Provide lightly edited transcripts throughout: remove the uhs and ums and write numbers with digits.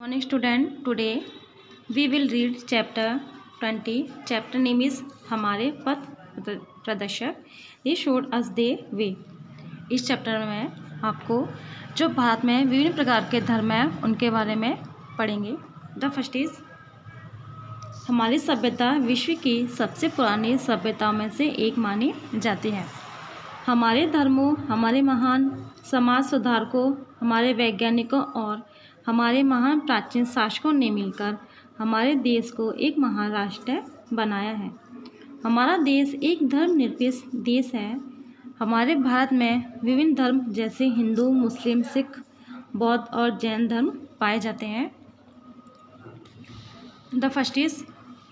Morning student, today we will read chapter 20. Chapter name is हमारे पथ प्रदर्शक. They showed us the way. इस chapter में आपको जो भारत में विभिन्न प्रकार के धर्म हैं उनके बारे में पढ़ेंगे. द फर्स्ट इज हमारी सभ्यता विश्व की सबसे पुरानी सभ्यताओं में से एक मानी जाती है. हमारे धर्मों, हमारे महान समाज सुधारकों, हमारे वैज्ञानिकों और हमारे महान प्राचीन शासकों ने मिलकर हमारे देश को एक महान राष्ट्र बनाया है. हमारा देश एक धर्मनिरपेक्ष देश है. हमारे भारत में विभिन्न धर्म जैसे हिंदू, मुस्लिम, सिख, बौद्ध और जैन धर्म पाए जाते हैं. द फर्स्ट इज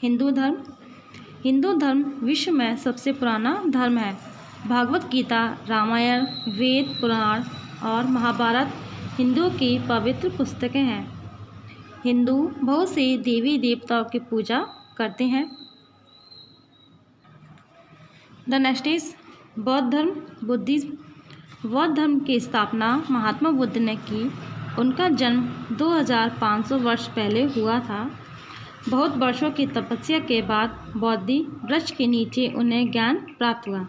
हिंदू धर्म. हिंदू धर्म विश्व में सबसे पुराना धर्म है. भागवत गीता, रामायण, वेद, पुराण और महाभारत हिंदुओं की पवित्र पुस्तकें हैं. हिंदू बहुत से देवी देवताओं की पूजा करते हैं. द नेक्स्ट इज बौद्ध धर्म, बुद्धिज्म. बौद्ध धर्म की स्थापना महात्मा बुद्ध ने की. उनका जन्म 2500 वर्ष पहले हुआ था. बहुत वर्षों की तपस्या के बाद बोधि वृक्ष के नीचे उन्हें ज्ञान प्राप्त हुआ.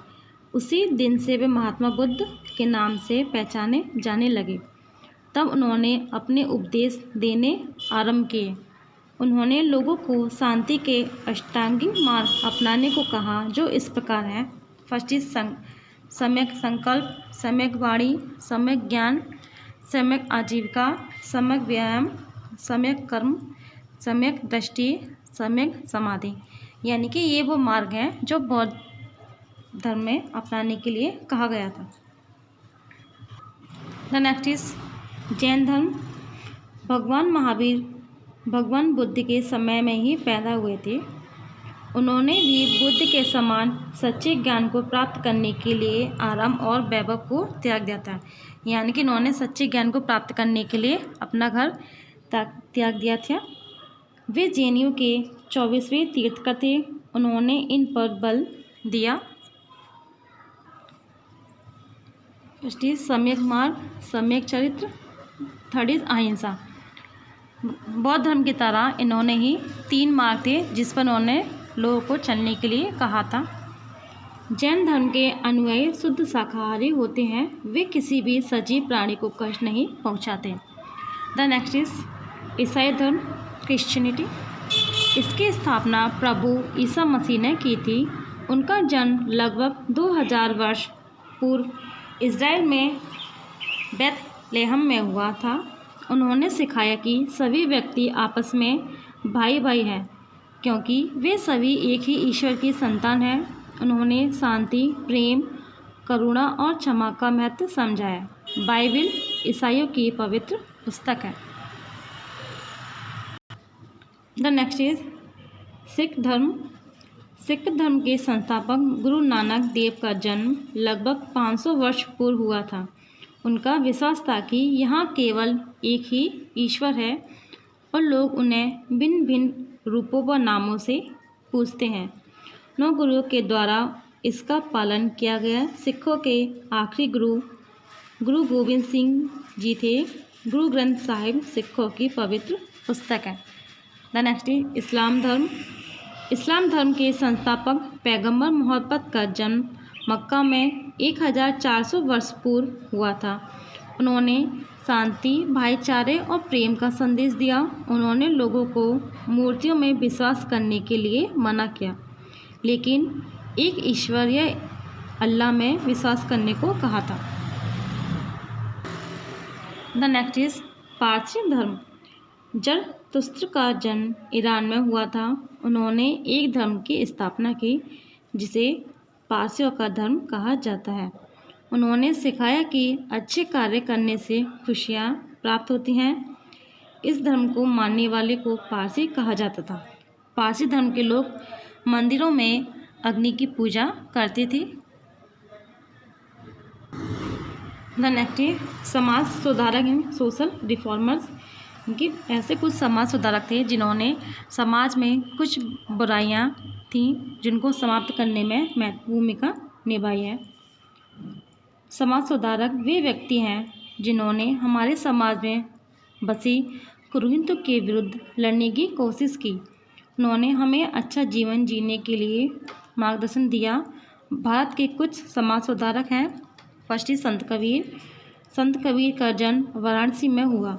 उसी दिन से वे महात्मा बुद्ध के नाम से पहचाने जाने लगे. तब उन्होंने अपने उपदेश देने आरंभ किए. उन्होंने लोगों को शांति के अष्टांगिक मार्ग अपनाने को कहा, जो इस प्रकार है. फर्स्ट इज सम्यक संकल्प, सम्यक वाणी, सम्यक ज्ञान, सम्यक आजीविका, सम्यक व्यायाम, सम्यक कर्म, सम्यक दृष्टि, सम्यक समाधि. यानी कि ये वो मार्ग हैं जो बौद्ध धर्म में अपनाने के लिए कहा गया था. द नेक्स्ट इज जैन धर्म. भगवान महावीर भगवान बुद्ध के समय में ही पैदा हुए थे. उन्होंने भी बुद्ध के समान सच्चे ज्ञान को प्राप्त करने के लिए आराम और वैभव को त्याग दिया था. यानी कि उन्होंने सच्चे ज्ञान को प्राप्त करने के लिए अपना घर त्याग दिया था. वे जैनियों के 24वें तीर्थकर थे. उन्होंने इन पर बल दिया. फर्स्ट इज सम्यक मार्ग, सम्यक चरित्र. थर्ड इज अहिंसा. बौद्ध धर्म की तरह इन्होंने ही 3 मार्ग थे जिस पर उन्होंने लोगों को चलने के लिए कहा था. जैन धर्म के अनुयायी शुद्ध शाकाहारी होते हैं. वे किसी भी सजीव प्राणी को कष्ट नहीं पहुंचाते. द नेक्स्ट इज ईसाई धर्म, क्रिश्चियनिटी. इसकी स्थापना प्रभु ईसा मसीह ने की थी. उनका जन्म लगभग 2000 वर्ष पूर्व इज़राइल में बेथलेहम में हुआ था. उन्होंने सिखाया कि सभी व्यक्ति आपस में भाई भाई हैं क्योंकि वे सभी एक ही ईश्वर की संतान हैं. उन्होंने शांति, प्रेम, करुणा और क्षमा का महत्व समझाया. बाइबिल ईसाइयों की पवित्र पुस्तक है. द नेक्स्ट इज सिख धर्म. सिख धर्म के संस्थापक गुरु नानक देव का जन्म लगभग 500 वर्ष पूर्व हुआ था. उनका विश्वास था कि यहाँ केवल एक ही ईश्वर है और लोग उन्हें भिन्न भिन्न रूपों व नामों से पूजते हैं. 9 गुरुओं के द्वारा इसका पालन किया गया. सिखों के आखिरी गुरु गोविंद सिंह जी थे. गुरु ग्रंथ साहिब सिखों की पवित्र पुस्तक है. द नेक्स्ट इज इस्लाम धर्म. इस्लाम धर्म के संस्थापक पैगंबर मोहम्मद का जन्म मक्का में 1400 वर्ष पूर्व हुआ था. उन्होंने शांति, भाईचारे और प्रेम का संदेश दिया. उन्होंने लोगों को मूर्तियों में विश्वास करने के लिए मना किया, लेकिन एक ईश्वर या अल्लाह में विश्वास करने को कहा था. द नेक्स्ट इज पारसी धर्म. जरतुस्त्र का जन्म ईरान में हुआ था. उन्होंने एक धर्म की स्थापना की जिसे पारसियों का धर्म कहा जाता है. उन्होंने सिखाया कि अच्छे कार्य करने से खुशियाँ प्राप्त होती हैं. इस धर्म को मानने वाले को पारसी कहा जाता था. पारसी धर्म के लोग मंदिरों में अग्नि की पूजा करते थे. द नेक्स्ट है समाज सुधारक एंड सोशल रिफॉर्मर्स. उनके ऐसे कुछ समाज सुधारक थे जिन्होंने समाज में कुछ बुराइयां थीं जिनको समाप्त करने में महत्वपूर्ण भूमिका निभाई है. समाज सुधारक वे व्यक्ति हैं जिन्होंने हमारे समाज में बसी पुरोहितों के विरुद्ध लड़ने की कोशिश की। उन्होंने हमें अच्छा जीवन जीने के लिए मार्गदर्शन दिया। भारत के कुछ समाज सुधारक हैं। फर्स्ट ही संत कबीर। संत कबीर का जन्म वाराणसी में हुआ।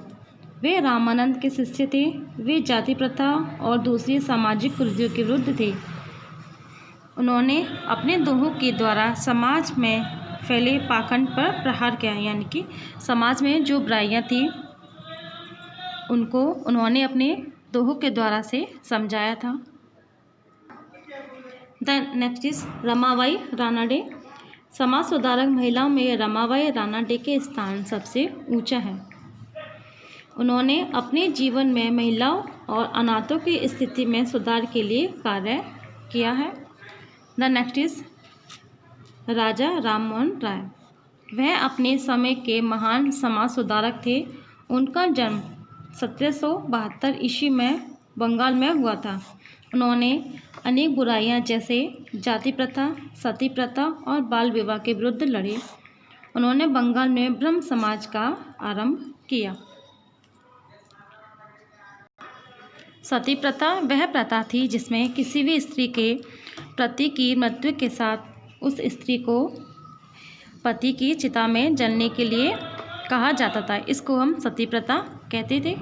वे रामानंद के शिष्य थे। वे जाति प्रथा और दूसरी सामाजिक कुरीतियों के विरुद्ध थे। उन्होंने अपने दोहों के द्वारा समाज में फैले पाखंड पर प्रहार किया, यानी कि समाज में जो बुराइयां थी उनको उन्होंने अपने दोहों के द्वारा से समझाया था। The next is Ramabai Ranade. समाज सुधारक महिलाओं में रमाबाई रानाडे के स्थान सबसे ऊंचा है। उन्होंने अपने जीवन में महिलाओं और अनाथों की स्थिति में सुधार के लिए कार्य किया है। The next is Raja Rammohan Roy. वह अपने समय के महान समाज सुधारक थे। उनका जन्म 1772 ईस्वी में बंगाल में हुआ था। उन्होंने अनेक बुराइयां जैसे जाति प्रथा, सती प्रथा और बाल विवाह के विरुद्ध लड़े। उन्होंने बंगाल में ब्रह्म समाज का आरंभ किया। सती प्रथा वह प्रथा थी जिसमें किसी भी स्त्री के पति की मृत्यु के साथ उस स्त्री को पति की चिता में जलने के लिए कहा जाता था। इसको हम सती प्रथा कहते थे।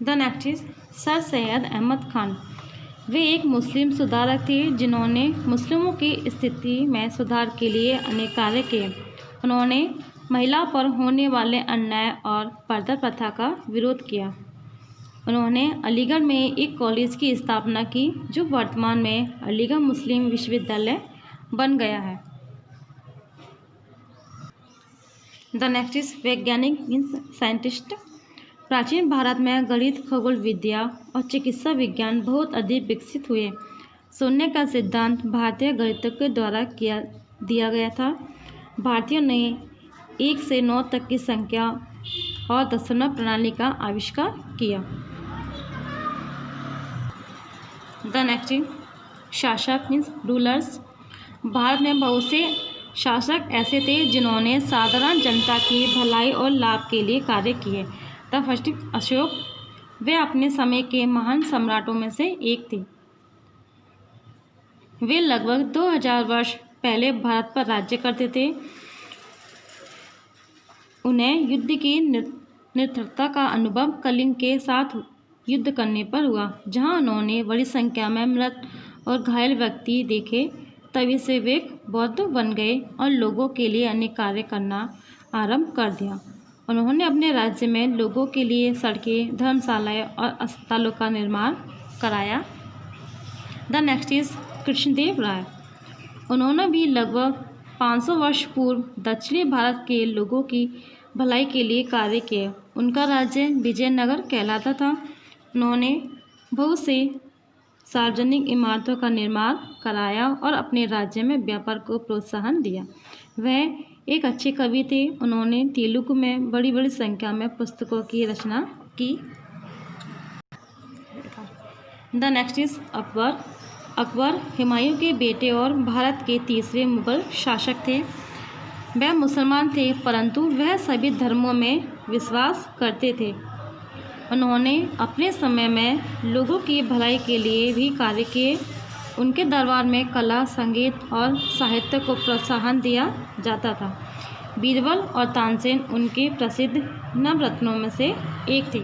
The next is sir Syed Ahmad Khan. वे एक मुस्लिम सुधारक थे जिन्होंने मुस्लिमों की स्थिति में सुधार के लिए अनेक कार्य किए। उन्होंने महिला पर होने वाले अन्याय और पर्दा प्रथा का विरोध किया। उन्होंने अलीगढ़ में एक कॉलेज की स्थापना की जो वर्तमान में अलीगढ़ मुस्लिम विश्वविद्यालय बन गया है। द नेक्स्ट इज वैज्ञानिक मीन्स साइंटिस्ट। प्राचीन भारत में गणित, खगोल विद्या और चिकित्सा विज्ञान बहुत अधिक विकसित हुए। शून्य का सिद्धांत भारतीय गणितज्ञों के द्वारा दिया गया था। भारतीयों ने 1 से 9 तक की संख्या और दशमलव प्रणाली का आविष्कार किया। द नेक्स्ट इज शासक मीन्स रूलर्स। भारत में बहुत से शासक ऐसे थे जिन्होंने साधारण जनता की भलाई और लाभ के लिए कार्य किए। The first Ashok. वे अपने समय के महान सम्राटों में से एक थे। वे लगभग 2000 वर्ष पहले भारत पर राज्य करते थे। उन्हें युद्ध की निरर्थकता का अनुभव कलिंग के साथ युद्ध करने पर हुआ, जहां उन्होंने बड़ी संख्या में मृत और घायल व्यक्ति देखे। तभी से वे बौद्ध बन गए और लोगों के लिए अनेक कार्य करना आरंभ कर दिया। उन्होंने अपने राज्य में लोगों के लिए सड़कें, धर्मशालाएं और अस्पतालों का निर्माण कराया। द नेक्स्ट इज कृष्णदेव राय। उन्होंने भी लगभग 500 वर्ष पूर्व दक्षिणी भारत के लोगों की भलाई के लिए कार्य किए। उनका राज्य विजयनगर कहलाता था। उन्होंने बहुत से सार्वजनिक इमारतों का निर्माण कराया और अपने राज्य में व्यापार को प्रोत्साहन दिया। वह एक अच्छे कवि थे। उन्होंने तेलुगु में बड़ी बड़ी संख्या में पुस्तकों की रचना की। The next is Akbar. Akbar Humayun के बेटे और भारत के तीसरे मुगल शासक थे। वह मुसलमान थे परंतु वह सभी धर्मों में विश्वास करते थे। उन्होंने अपने समय में लोगों की भलाई के लिए भी कार्य किए। उनके दरबार में कला, संगीत और साहित्य को प्रोत्साहन दिया जाता था। बीरबल और तानसेन उनके प्रसिद्ध नवरत्नों में से एक थे।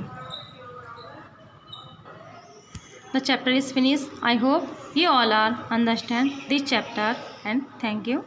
The chapter is finished. I hope you all are understand this chapter and thank you.